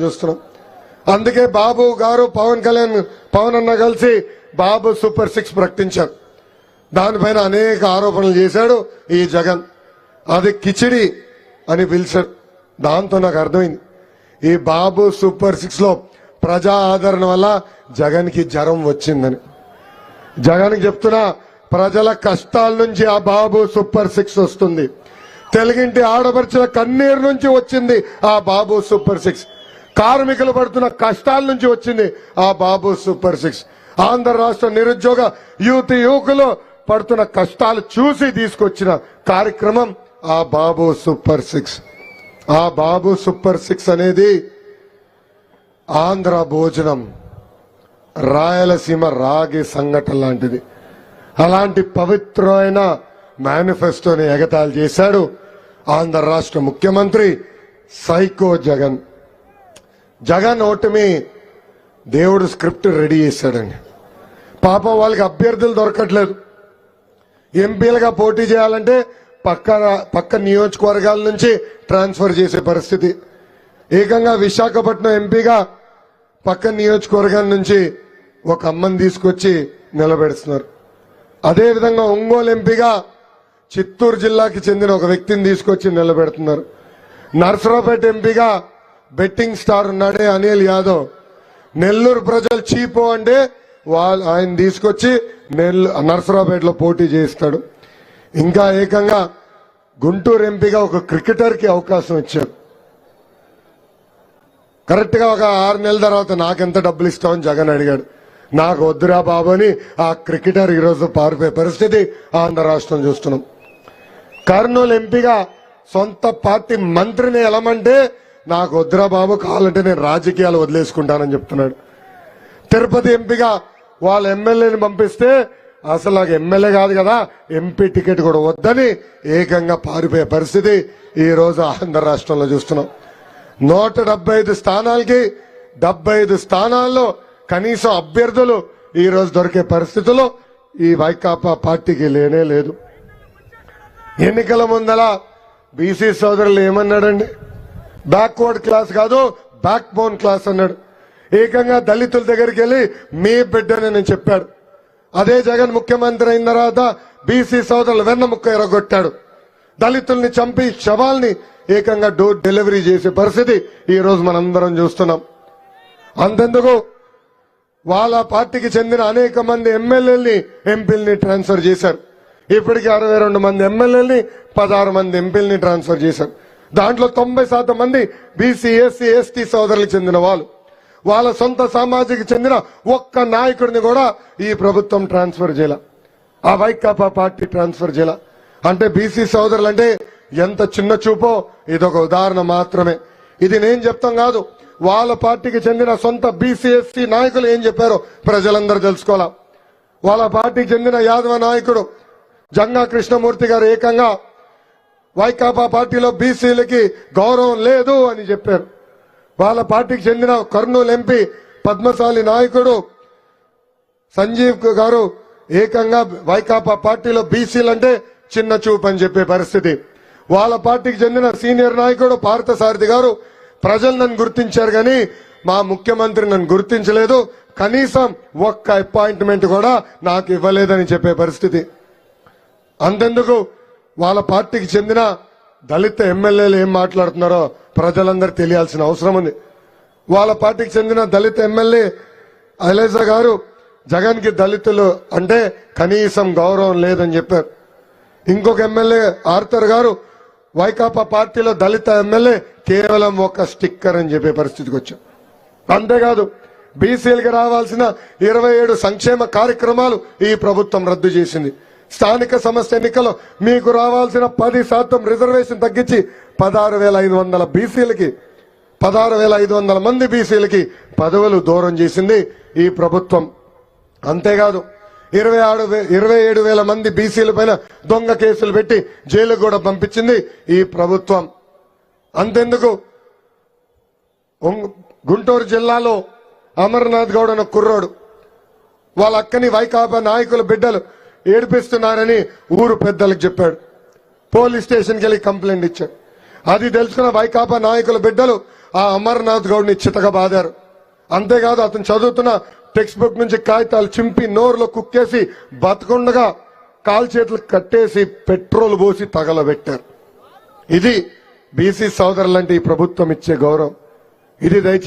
చూస్తున్నాం. అందుకే బాబు గారు పవన్ అన్న కలిసి బాబు సూపర్ 6 ప్రకటించారు. దానిపైన అనేక ఆరోపణలు చేశాడు ఈ జగన్. అది కిచిడి అని పిలిచాడు. దాంతో నాకు అర్థమైంది ఈ బాబు సూపర్ 6 లో ప్రజా ఆదరణ వల్ల జగన్ కి జ్వరం వచ్చిందని. జగన్ కి చెప్తున్నా, ప్రజల కష్టాల నుంచి ఆ బాబు సూపర్ 6 వస్తుంది. తెలుగింటి ఆడపడుచుల కన్నీరు నుంచి వచ్చింది ఆ బాబు సూపర్ 6. కార్మికులు పడుతున్న కష్టాల నుంచి వచ్చింది ఆ బాబు సూపర్ 6. ఆంధ్ర రాష్ట్ర నిరుద్యోగ యువకులు పడుతున్న కష్టాలు చూసి తీసుకొచ్చిన కార్యక్రమం ఆ బాబు సూపర్ 6. ఆ బాబు సూపర్ 6 అనేది ఆంధ్ర భోజనం, రాయలసీమ రాగి సంఘటన లాంటిది. అలాంటి పవిత్రమైన మేనిఫెస్టోని ఎగతాళి చేశాడు ఆంధ్ర రాష్ట్ర ముఖ్యమంత్రి సైకో జగన్. జగన్ ఓటమి దేవుడు స్క్రిప్ట్ రెడీ చేశాడండి. పాపం వాళ్ళకి అభ్యర్థులు దొరకట్లేదు. ఎంపీలుగా పోటీ చేయాలంటే పక్క నియోజకవర్గాల నుంచి ట్రాన్స్ఫర్ చేసే పరిస్థితి. ఏకంగా విశాఖపట్నం ఎంపీగా పక్క నియోజకవర్గం నుంచి ఒక అమ్మని తీసుకొచ్చి నిలబెడుతున్నారు. అదేవిధంగా ఒంగోలు ఎంపీగా చిత్తూరు జిల్లాకి చెందిన ఒక వ్యక్తిని తీసుకొచ్చి నిలబెడుతున్నారు. నర్సరావుపేట ఎంపీగా బెట్టింగ్ స్టార్ ఉన్నాడే అనిల్ యాదవ్, నెల్లూరు ప్రజలు చీపో అంటే ఆయన తీసుకొచ్చి నర్సరావుపేటలో పోటీ చేస్తాడు. ఇంకా ఏకంగా గుంటూరు ఎంపీగా ఒక క్రికెటర్ కి అవకాశం ఇచ్చారు. కరెక్ట్ గా ఒక 6 నెలల తర్వాత నాకెంత డబ్బులు ఇస్తామని జగన్ అడిగాడు. నాకు వద్దురా బాబు అని ఆ క్రికెటర్ ఈరోజు పారిపోయే పరిస్థితి ఆంధ్ర రాష్ట్రం చూస్తున్నాం. కర్నూలు ఎంపీగా సొంత పార్టీ మంత్రిని ఎలమంటే నాకు వద్దురా బాబు, కావాలంటే నేను రాజకీయాలు వదిలేసుకుంటానని చెప్తున్నాడు. తిరుపతి ఎంపీగా వాళ్ళ ఎమ్మెల్యేని పంపిస్తే అసలు నాకు ఎమ్మెల్యే కాదు కదా, ఎంపీ టికెట్ కూడా వద్దని ఏకంగా పారిపోయే పరిస్థితి ఈ రోజు ఆంధ్ర రాష్ట్రంలో చూస్తున్నాం. 175 స్థానాలకి 75 స్థానాల్లో కనీసం అభ్యర్థులు ఈ రోజు దొరికే పరిస్థితుల్లో ఈ వైకాపా పార్టీకి లేనే లేదు. ఎన్నికల ముందల బీసీ సోదరులు ఏమన్నాడండి? బ్యాక్వర్డ్ క్లాస్ కాదు, బ్యాక్ బోన్ క్లాస్ అన్నాడు. ఏకంగా దళితుల దగ్గరికి వెళ్ళి మీ బిడ్డని నేను చెప్పాడు. అదే జగన్ ముఖ్యమంత్రి అయిన తర్వాత బీసీ సోదరులు వెన్నముక్క ఎరగొట్టాడు. దళితుల్ని చంపి శవాల్ని ఏకంగా డోర్ డెలివరీ చేసే పరిస్థితి ఈ రోజు మనందరం చూస్తున్నాం. అంతెందుకు వాళ్ళ పార్టీకి చెందిన అనేక మంది ఎమ్మెల్యేలని ఎంపీలని ట్రాన్స్ఫర్ చేశారు. ఇప్పటికీ 62 మంది ఎమ్మెల్యేలని 16 మంది ఎంపీలని ట్రాన్స్ఫర్ చేశారు. దాంట్లో 90% మంది బీసీ ఎస్సీ ఎస్టీ సోదరులకు చెందిన వాళ్ళు. వాళ్ళ సొంత సామాజిక చెందిన ఒక్క నాయకుడిని కూడా ఈ ప్రభుత్వం ట్రాన్స్ఫర్ చేయాల, ఆ వైకాపా పార్టీ ట్రాన్స్ఫర్ చేయాల. అంటే బీసీ సోదరులు అంటే ఎంత చిన్న చూపో ఇదొక ఉదాహరణ మాత్రమే. ఇది నేను చెప్తాం కాదు, వాళ్ళ పార్టీకి చెందిన సొంత బీసీ ఎస్సీ నాయకులు ఏం చెప్పారో ప్రజలందరూ తెలుసుకోవాలా. వాళ్ళ పార్టీకి చెందిన యాదవ నాయకుడు జంగా కృష్ణమూర్తి గారు ఏకంగా వైకాపా పార్టీలో బీసీలకి గౌరవం లేదు అని చెప్పారు. వాళ్ళ పార్టీకి చెందిన కర్నూలు ఎంపీ పద్మశాలి నాయకుడు సంజీవ్ గారు ఏకంగా వైకాపా పార్టీలో బీసీలంటే చిన్న చూపు అని చెప్పే పరిస్థితి. వాళ్ళ పార్టీకి చెందిన సీనియర్ నాయకుడు పార్థసారథి గారు ప్రజలు నన్ను గుర్తించారు కానీ మా ముఖ్యమంత్రి నన్ను గుర్తించలేదు, కనీసం ఒక్క అపాయింట్మెంట్ కూడా నాకు ఇవ్వలేదని చెప్పే పరిస్థితి. అంతెందుకు వాళ్ళ పార్టీకి చెందిన దళిత ఎమ్మెల్యేలు ఏం మాట్లాడుతున్నారో ప్రజలందరూ తెలియాల్సిన అవసరం ఉంది. వాళ్ళ పార్టీకి చెందిన దళిత ఎమ్మెల్యే అలేజా గారు జగన్ కి దళితులు అంటే కనీసం గౌరవం లేదని చెప్పారు. ఇంకొక ఎమ్మెల్యే ఆర్థర్ గారు వైకాపా పార్టీలో దళిత ఎమ్మెల్యే కేవలం ఒక స్టిక్కర్ అని చెప్పే పరిస్థితికి వచ్చారు. అంతేకాదు బీసీలకు రావాల్సిన 27 సంక్షేమ కార్యక్రమాలు ఈ ప్రభుత్వం రద్దు చేసింది. స్థానిక సంస్థ ఎన్నికల్లో మీకు రావాల్సిన 10% రిజర్వేషన్ తగ్గించి 16,500 బీసీలకి 16,500 మంది బీసీలకి పదవులు దూరం చేసింది ఈ ప్రభుత్వం. అంతేకాదు 27,000 మంది బీసీల పైన దొంగ కేసులు పెట్టి జైలుకు కూడా పంపించింది ఈ ప్రభుత్వం. అంతెందుకు గుంటూరు జిల్లాలో అమర్నాథ్ గౌడ్ అన్న కుర్రోడు వాళ్ళ అక్కని వైకాపా నాయకుల బిడ్డలు ఏడిపిస్తున్నారని ఊరు పెద్దలకు చెప్పాడు. పోలీస్ స్టేషన్కి వెళ్ళి కంప్లైంట్ ఇచ్చాడు. అది తెలుసుకున్న వైకాపా నాయకుల బిడ్డలు ఆ అమర్నాథ్ గౌడ్ని చితక బాదారు. అంతేకాదు అతను చదువుతున్న టెక్స్ట్ బుక్ నుంచి కాగితాలు చింపి నోరులో కుక్కేసి బతకుండగా కాలు చేతులు కట్టేసి పెట్రోల్ పోసి తగలబెట్టారు. ఇది బీసీ సోదరులంటే ఈ ప్రభుత్వం ఇచ్చే గౌరవం. ఇది దయచేసి